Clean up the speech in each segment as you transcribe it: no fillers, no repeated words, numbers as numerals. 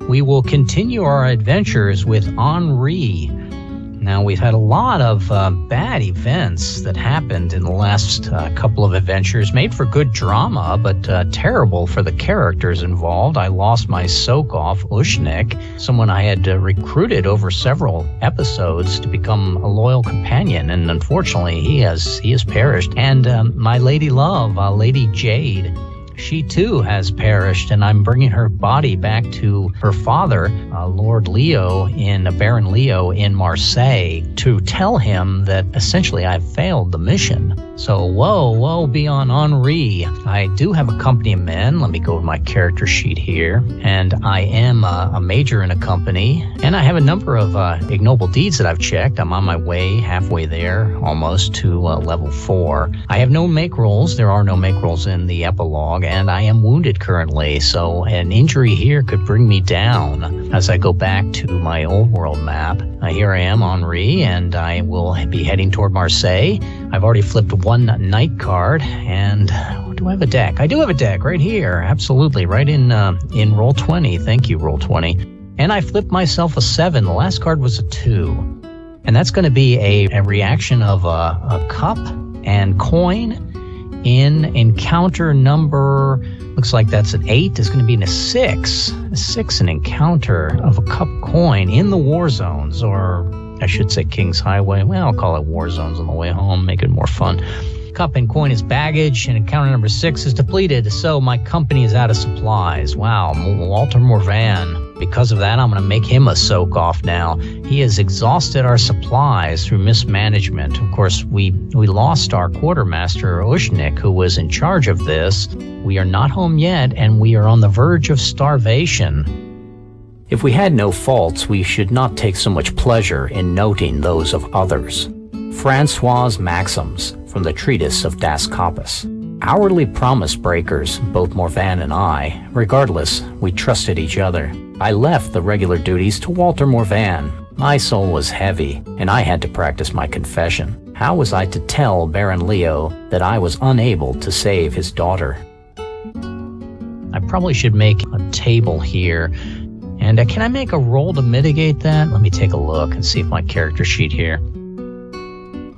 we will continue our adventures with Henri. Now, we've had a lot of bad events that happened in the last couple of adventures, made for good drama, but terrible for the characters involved. I lost my soak-off, Ushnik, someone I had recruited over several episodes to become a loyal companion, and unfortunately, he has perished. And my lady love, Lady Jade, she too has perished, and I'm bringing her body back to her father, Baron Leo in Marseille, to tell him that essentially I've failed the mission. So woe be on Henri. I do have a company of men. Let me go to my character sheet here. And I am a major in a company, and I have a number of ignoble deeds that I've checked. I'm on my way, halfway there, almost to level 4. I have no make rolls. There are no make rolls in the Epilog, and I am wounded currently, so an injury here could bring me down. As I go back to my old world map, here I am, Henri, and I will be heading toward Marseille. I've already flipped one night card, and do I have a deck? I do have a deck right here, absolutely, right in Roll20. Thank you, Roll20. And I flipped myself a 7. The last card was a 2. And that's going to be a reaction of a cup and coin in encounter number, looks like that's an 8, is going to be a 6. A 6, an encounter of a cup coin in the war zones, or I should say King's Highway. Well, I'll call it war zones on the way home, make it more fun. Cup and coin is baggage, and encounter number 6 is depleted, so my company is out of supplies. Wow, Walter Morvan. Because of that, I'm going to make him a soak-off now. He has exhausted our supplies through mismanagement. Of course, we lost our quartermaster, Ushnik, who was in charge of this. We are not home yet, and we are on the verge of starvation. If we had no faults, we should not take so much pleasure in noting those of others. Francois' maxims from the treatise of Das Kappas. Hourly promise breakers, both Morvan and I. Regardless, we trusted each other. I left the regular duties to Walter Morvan. My soul was heavy, and I had to practice my confession. How was I to tell Baron Leo that I was unable to save his daughter? I probably should make a table here. And can I make a roll to mitigate that? Let me take a look and see if my character sheet here.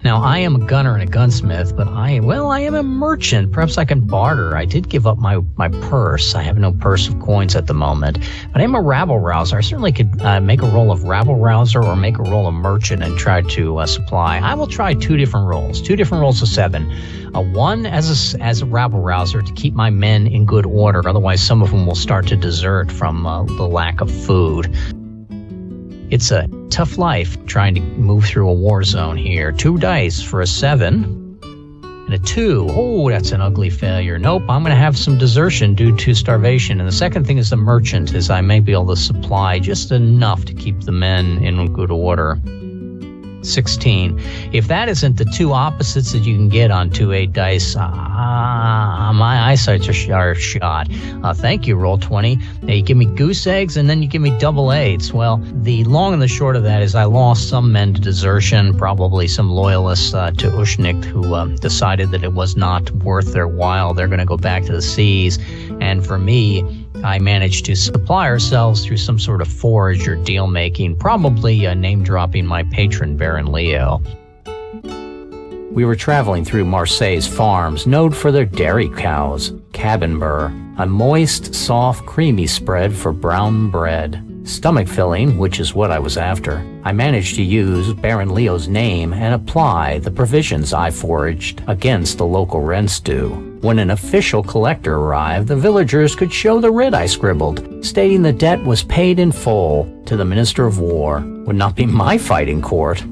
Now, I am a gunner and a gunsmith, but I am a merchant. Perhaps I can barter. I did give up my purse. I have no purse of coins at the moment. But I am a rabble rouser. I certainly could make a roll of rabble rouser or make a roll of merchant and try to supply. I will try 2 different rolls. 2 different rolls of 7. One as a rabble rouser to keep my men in good order. Otherwise, some of them will start to desert from the lack of food. It's a tough life trying to move through a war zone here. 2 dice for a 7 and a 2. Oh, that's an ugly failure. Nope, I'm going to have some desertion due to starvation. And the second thing is the merchant, is I may be able to supply just enough to keep the men in good order. 16. If that isn't the 2 opposites that you can get on 2-8 dice, my eyesights are shot. Thank you, Roll20. Now you give me goose eggs and then you give me double 8s. Well, the long and the short of that is I lost some men to desertion, probably some loyalists to Ushnik who decided that it was not worth their while. They're going to go back to the seas. And for me, I managed to supply ourselves through some sort of forage or deal-making, probably name-dropping my patron, Baron Leo. We were traveling through Marseille's farms, known for their dairy cows, cabin burr, a moist, soft, creamy spread for brown bread. Stomach filling, which is what I was after. I managed to use Baron Leo's name and apply the provisions I foraged against the local rent stew. When an official collector arrived, the villagers could show the writ I scribbled, stating the debt was paid in full to the Minister of War. Would not be my fighting court.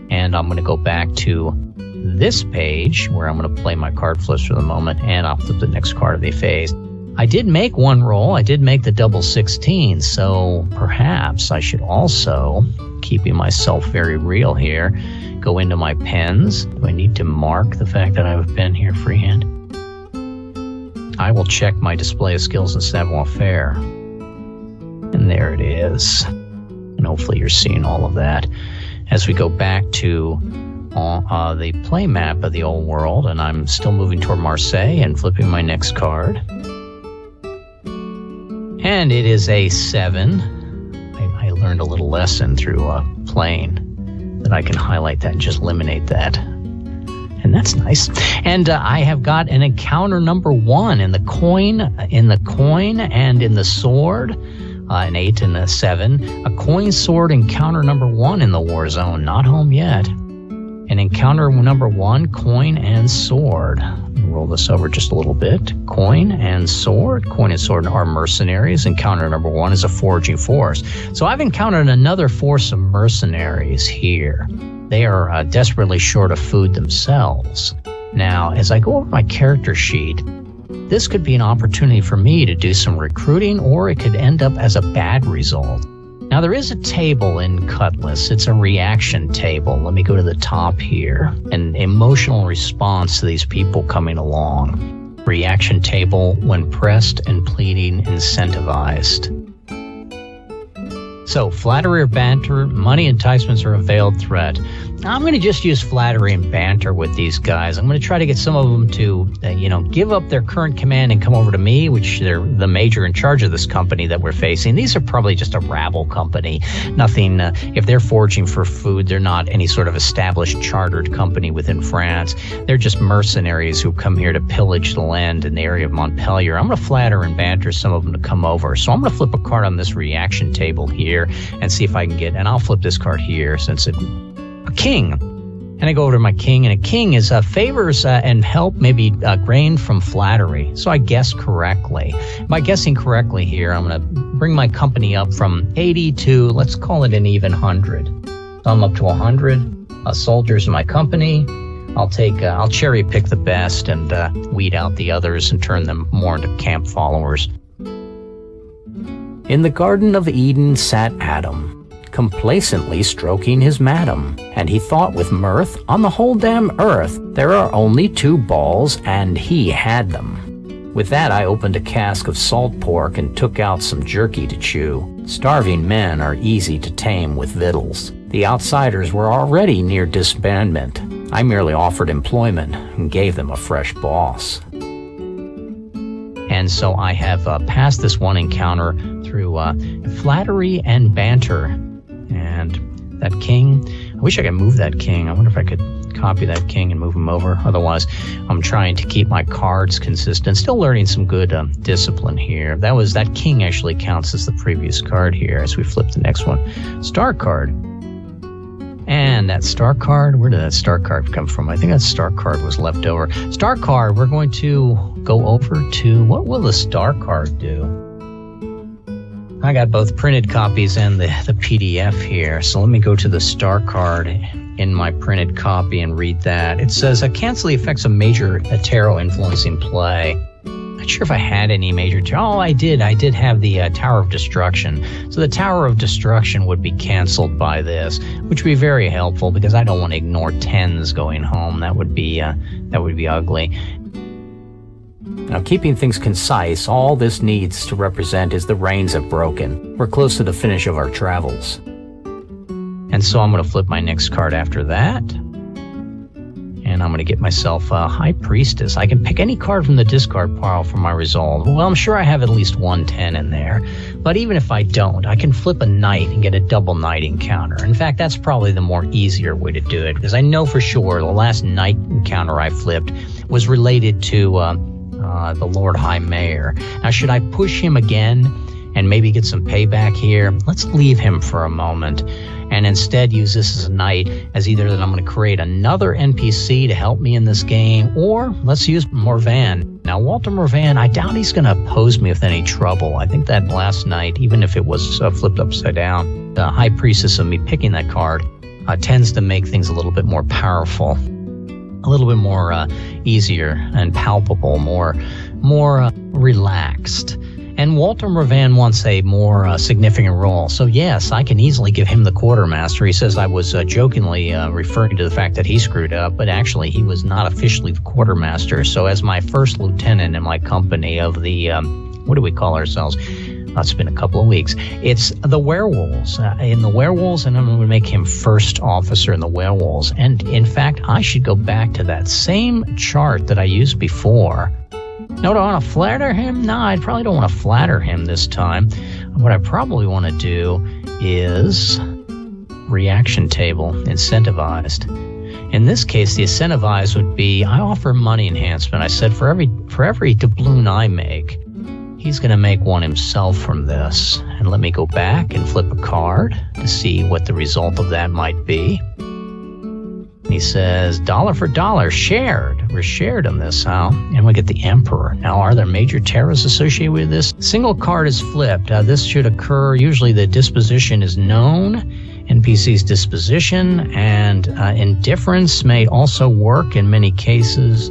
And I'm going to go back to this page where I'm going to play my card flips for the moment, and I'll flip the next card of the phase. I did make one roll. I did make the double 16, so perhaps I should also, keeping myself very real here, go into my pens. Do I need to mark the fact that I have a pen here freehand? I will check my display of skills in savoir-faire. And there it is. And hopefully you're seeing all of that. As we go back to the play map of the old world, and I'm still moving toward Marseille and flipping my next card. And it is a 7. I learned a little lesson through playing that I can highlight that and just eliminate that. And that's nice. And I have got an encounter number 1 in the coin, and in the sword. An 8 and a 7. A coin sword encounter number 1 in the war zone. Not home yet. An encounter number 1, coin and sword. Roll this over just a little bit. Coin and sword. Coin and sword are mercenaries. Encounter number 1 is a foraging force. So I've encountered another force of mercenaries here. They are desperately short of food themselves. Now, as I go over my character sheet, this could be an opportunity for me to do some recruiting, or it could end up as a bad result. Now, there is a table in Cutlass. It's a reaction table. Let me go to the top here. An emotional response to these people coming along. Reaction table when pressed and pleading incentivized. So, flattery or banter, money enticements or a veiled threat. I'm going to just use flattery and banter with these guys. I'm going to try to get some of them to, give up their current command and come over to me, which they're the major in charge of this company that we're facing. These are probably just a rabble company. Nothing, if they're foraging for food, they're not any sort of established chartered company within France. They're just mercenaries who come here to pillage the land in the area of Montpellier. I'm going to flatter and banter some of them to come over. So I'm going to flip a card on this reaction table here and see if I can get, and I'll flip this card here since a king. And I go over to my king, and a king is favors and help, maybe gain from flattery. So I guess correctly. By guessing correctly here, I'm going to bring my company up from 80 to, let's call it an even 100. So I'm up to 100 soldiers in my company. I'll cherry pick the best and weed out the others and turn them more into camp followers. In the Garden of Eden sat Adam, complacently stroking his madam, and he thought with mirth, on the whole damn earth there are only 2 balls, and he had them. With that I opened a cask of salt pork and took out some jerky to chew. Starving men are easy to tame with victuals. The outsiders were already near disbandment. I merely offered employment and gave them a fresh boss. And so I have passed this one encounter through flattery and banter. And that king, I wish I could move that king. I wonder if I could copy that king and move him over. Otherwise, I'm trying to keep my cards consistent. Still learning some good discipline here. That king actually counts as the previous card here as we flip the next one. Star card. And that star card, where did that star card come from? I think that star card was left over. Star card, we're going to go over to, what will the star card do? I got both printed copies and the PDF here. So let me go to the star card in my printed copy and read that. It says, cancel the effects of major tarot influencing play. Not sure if I had any major tarot. Oh, I did have the Tower of Destruction. So the Tower of Destruction would be canceled by this, which would be very helpful because I don't want to ignore 10s going home. That would be ugly. Now, keeping things concise, all this needs to represent is the rains have broken. We're close to the finish of our travels. And so I'm going to flip my next card after that. And I'm going to get myself a High Priestess. I can pick any card from the discard pile for my resolve. Well, I'm sure I have at least 110 in there. But even if I don't, I can flip a Knight and get a double Knight encounter. In fact, that's probably the more easier way to do it. Because I know for sure the last Knight encounter I flipped was related to the Lord High Mayor. Now, should I push him again and maybe get some payback here? Let's leave him for a moment and instead use this as a Knight, as either that I'm going to create another NPC to help me in this game, or let's use Morvan. Now, Walter Morvan, I doubt he's going to pose me with any trouble. I think that last Knight, even if it was flipped upside down, the High Priestess of me picking that card tends to make things a little bit more powerful, a little bit more easier and palpable, more relaxed. And Walter Morvan wants a more significant role. So yes, I can easily give him the quartermaster. He says I was jokingly referring to the fact that he screwed up, but actually he was not officially the quartermaster. So as my first lieutenant in my company of the, what do we call ourselves? It's been a couple of weeks. It's the werewolves. In the werewolves, and I'm going to make him first officer in the werewolves. And in fact, I should go back to that same chart that I used before No, do I want to flatter him? No, I probably don't want to flatter him this time. What I probably want to do is reaction table, incentivized. In this case, the incentivized would be, I offer money enhancement. I said for every doubloon I make, he's going to make one himself from this. And let me go back and flip a card to see what the result of that might be. He says, dollar for dollar, shared. We're shared on this, huh? And we get the Emperor. Now, are there major terrors associated with this? Single card is flipped. This should occur. Usually the disposition is known. NPC's disposition and indifference may also work in many cases.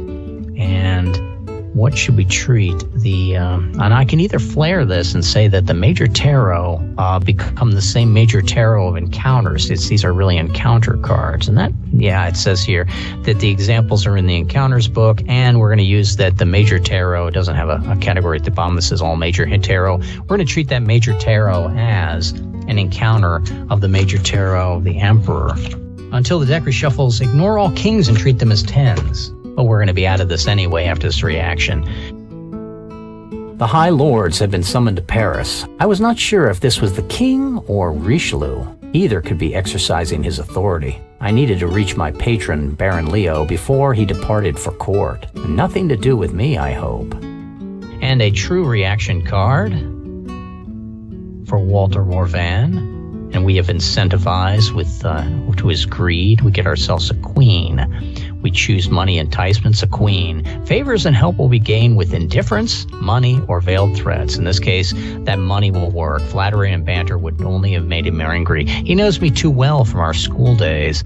And what should we treat? And I can either flare this and say that the major tarot become the same major tarot of encounters. These are really encounter cards. And that, yeah, it says here that the examples are in the encounters book, and we're going to use that the major tarot doesn't have a category at the bottom that says all major tarot. We're going to treat that major tarot as an encounter of the major tarot of the Emperor. Until the deck reshuffles, ignore all kings and treat them as tens. But we're going to be out of this anyway after this reaction. The High Lords had been summoned to Paris. I was not sure if this was the king or Richelieu. Either could be exercising his authority. I needed to reach my patron, Baron Leo, before he departed for court. Nothing to do with me, I hope. And a true reaction card for Walter Morvan. And we have incentivized with to his greed. We get ourselves a queen. We choose money enticements, a queen. Favors and help will be gained with indifference, money, or veiled threats. In this case, that money will work. Flattery and banter would only have made him angry. He knows me too well from our school days,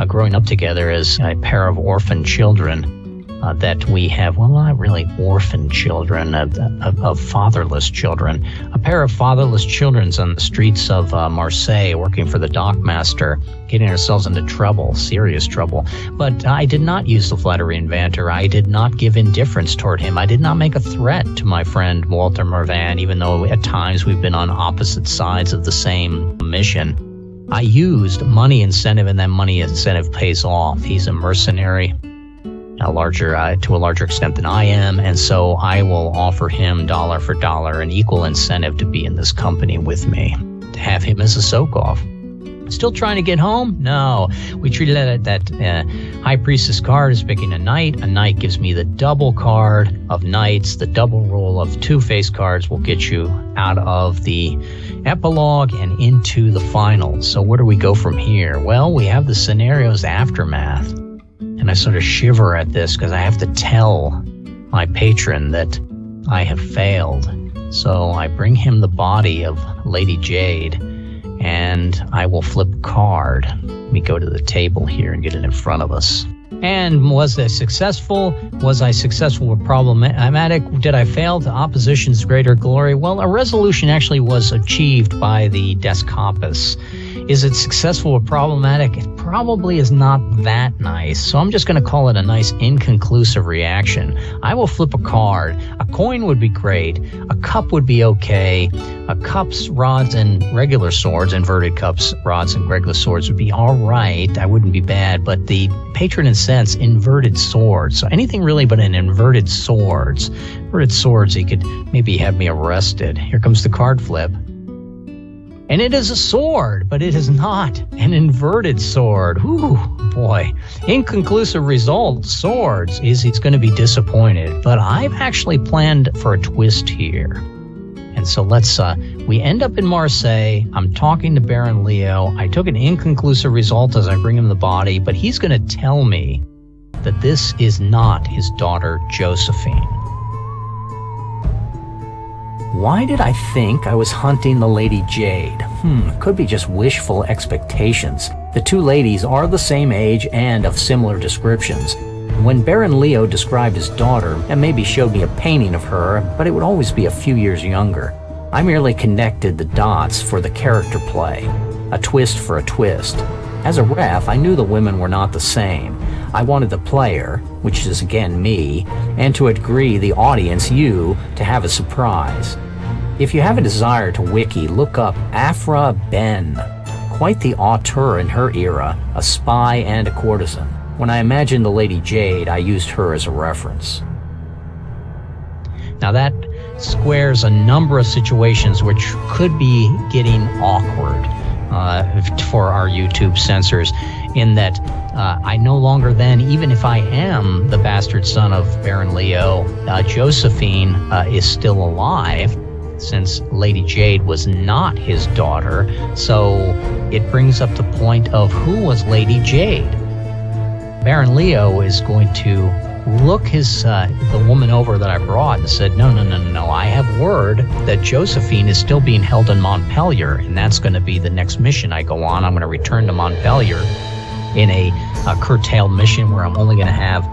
growing up together as a pair of orphan children. That we have, well, not really orphan children, of fatherless children. A pair of fatherless children on the streets of Marseille working for the dockmaster, getting ourselves into trouble, serious trouble. But I did not use the flattery and banter. I did not give indifference toward him. I did not make a threat to my friend Walter Morvan, even though at times we've been on opposite sides of the same mission. I used money incentive, and that money incentive pays off. He's a mercenary. To a larger extent than I am, and so I will offer him dollar for dollar an equal incentive to be in this company with me, to have him as a soak-off. Still trying to get home? No. We treated that High Priestess card as picking a knight. A knight gives me the double card of knights. The double roll of two face cards will get you out of the epilogue and into the finals. So where do we go from here? Well, we have the scenario's aftermath. And I sort of shiver at this because I have to tell my patron that I have failed. So I bring him the body of Lady Jade, and I will flip a card. Let me go to the table here and get it in front of us. And was I successful? Was I successful with problematic? Did I fail to opposition's greater glory? Well, a resolution actually was achieved by the Des Kappas. Is it successful or problematic? It probably is not that nice. So I'm just going to call it a nice inconclusive reaction. I will flip a card. A coin would be great. A cup would be okay. A cups, rods, and regular swords, inverted cups, rods, and regular swords would be all right. I wouldn't be bad. But the patron and sense, inverted swords. So anything really but an inverted swords. Inverted swords, he could maybe have me arrested. Here comes the card flip. And it is a sword, but it is not an inverted sword. Ooh, boy. Inconclusive result, swords, is he's going to be disappointed. But I've actually planned for a twist here. And so we end up in Marseille. I'm talking to Baron Leo. I took an inconclusive result as I bring him the body, but he's going to tell me that this is not his daughter, Josephine. Why did I think I was hunting the Lady Jade? Could be just wishful expectations. The two ladies are the same age and of similar descriptions. When Baron Leo described his daughter, and maybe showed me a painting of her, but it would always be a few years younger. I merely connected the dots for the character play. A twist for a twist. As a ref, I knew the women were not the same. I wanted the player, which is again me, and to a degree the audience, you, to have a surprise. If you have a desire to wiki, look up Afra Ben. Quite the auteur in her era, a spy and a courtesan. When I imagined the Lady Jade, I used her as a reference. Now that squares a number of situations which could be getting awkward for our YouTube censors, in that I no longer then, even if I am the bastard son of Baron Leo, Josephine is still alive, since Lady Jade was not his daughter. So it brings up the point of who was Lady Jade. Baron Leo is going to look the woman over that I brought and said, no, I have word that Josephine is still being held in Montpellier, and that's going to be the next mission I go on. I'm going to return to Montpellier in a curtailed mission where I'm only going to have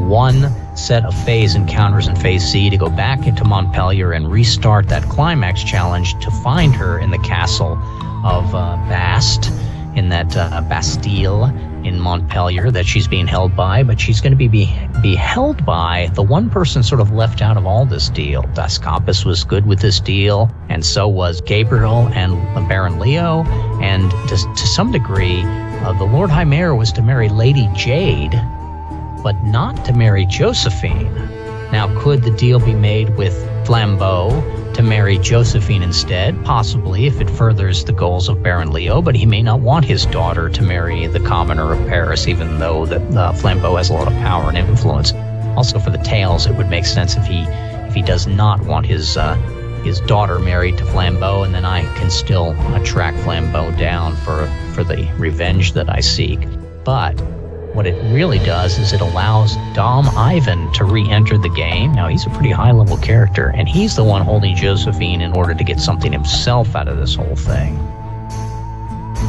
one set of phase encounters in phase C to go back into Montpellier and restart that climax challenge to find her in the castle of Bast, in that Bastille in Montpellier that she's being held by. But she's going to be held by the one person sort of left out of all this deal. Kappas was good with this deal, and so was Gabriel and Baron Leo, and to some degree, the Lord High Mayor was to marry Lady Jade, but not to marry Josephine. Now, could the deal be made with Flambeau to marry Josephine instead? Possibly, if it furthers the goals of Baron Leo, but he may not want his daughter to marry the commoner of Paris, even though that Flambeau has a lot of power and influence. Also, for the tales, it would make sense if he does not want his daughter married to Flambeau, and then I can still track Flambeau down for the revenge that I seek. But what it really does is it allows Dom Ivan to re-enter the game. Now, he's a pretty high-level character, and he's the one holding Josephine in order to get something himself out of this whole thing.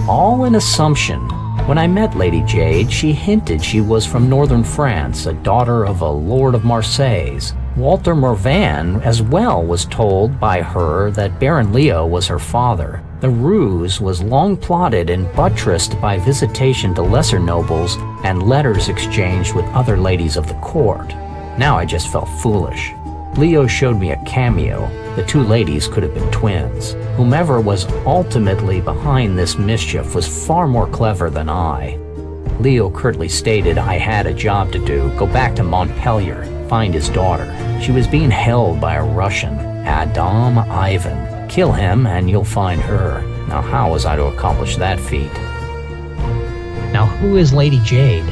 All an assumption. When I met Lady Jade, she hinted she was from northern France, a daughter of a lord of Marseilles. Walter Morvan, as well, was told by her that Baron Leo was her father. The ruse was long plotted and buttressed by visitation to lesser nobles and letters exchanged with other ladies of the court. Now I just felt foolish. Leo showed me a cameo. The two ladies could have been twins. Whomever was ultimately behind this mischief was far more clever than I. Leo curtly stated I had a job to do, go back to Montpellier, find his daughter. She was being held by a Russian, Adam Ivan. Kill him and you'll find her. Now, how was I to accomplish that feat? Now, who is Lady Jade?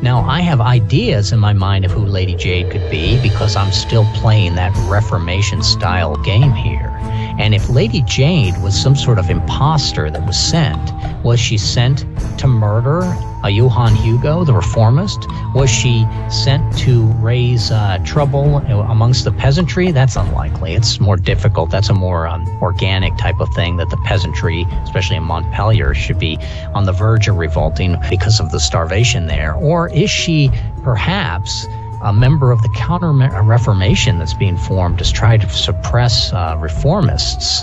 Now, I have ideas in my mind of who Lady Jade could be because I'm still playing that Reformation-style game here. And if Lady Jade was some sort of imposter that was sent, was she sent to murder a Johann Hugo, the reformist? Was she sent to raise trouble amongst the peasantry? That's unlikely. It's more difficult. That's a more organic type of thing that the peasantry, especially in Montpellier, should be on the verge of revolting because of the starvation there. Or is she perhaps a member of the counter-reformation that's being formed to try to suppress reformists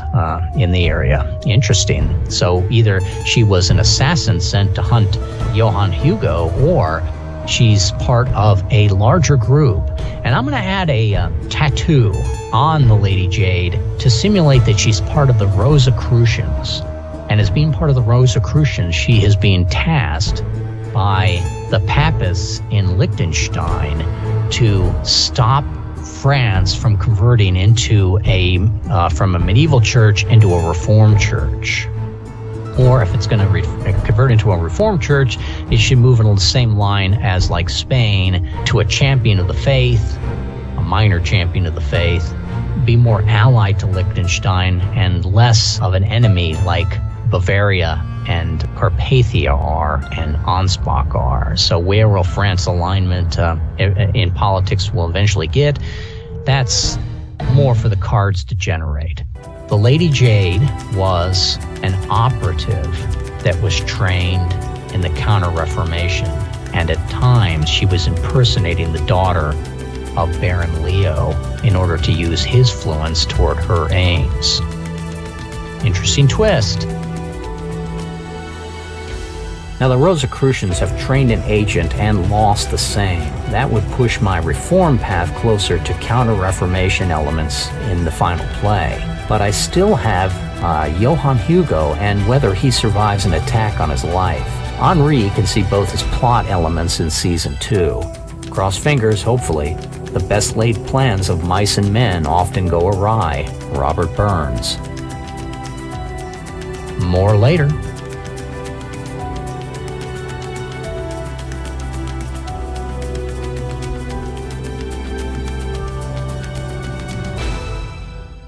in the area? Interesting. So either she was an assassin sent to hunt Johann Hugo, or she's part of a larger group. And I'm going to add a tattoo on the Lady Jade to simulate that she's part of the Rosicrucians. And as being part of the Rosicrucians, she is being tasked by the Kappas in Liechtenstein to stop France from converting into from a medieval church into a reformed church. Or if it's going to convert into a reformed church, it should move in the same line as, like Spain, to a champion of the faith, a minor champion of the faith, be more allied to Liechtenstein and less of an enemy like Bavaria and Carpathia are and Ansbach are. So where will France's alignment in politics will eventually get? That's more for the cards to generate. The Lady Jade was an operative that was trained in the Counter-Reformation, and at times she was impersonating the daughter of Baron Leo in order to use his influence toward her aims. Interesting twist. Now, the Rosicrucians have trained an agent and lost the same. That would push my reform path closer to counter-reformation elements in the final play. But I still have Johann Hugo and whether he survives an attack on his life. Henri can see both his plot elements in Season 2. Cross fingers, hopefully. The best laid plans of mice and men often go awry. Robert Burns. More later.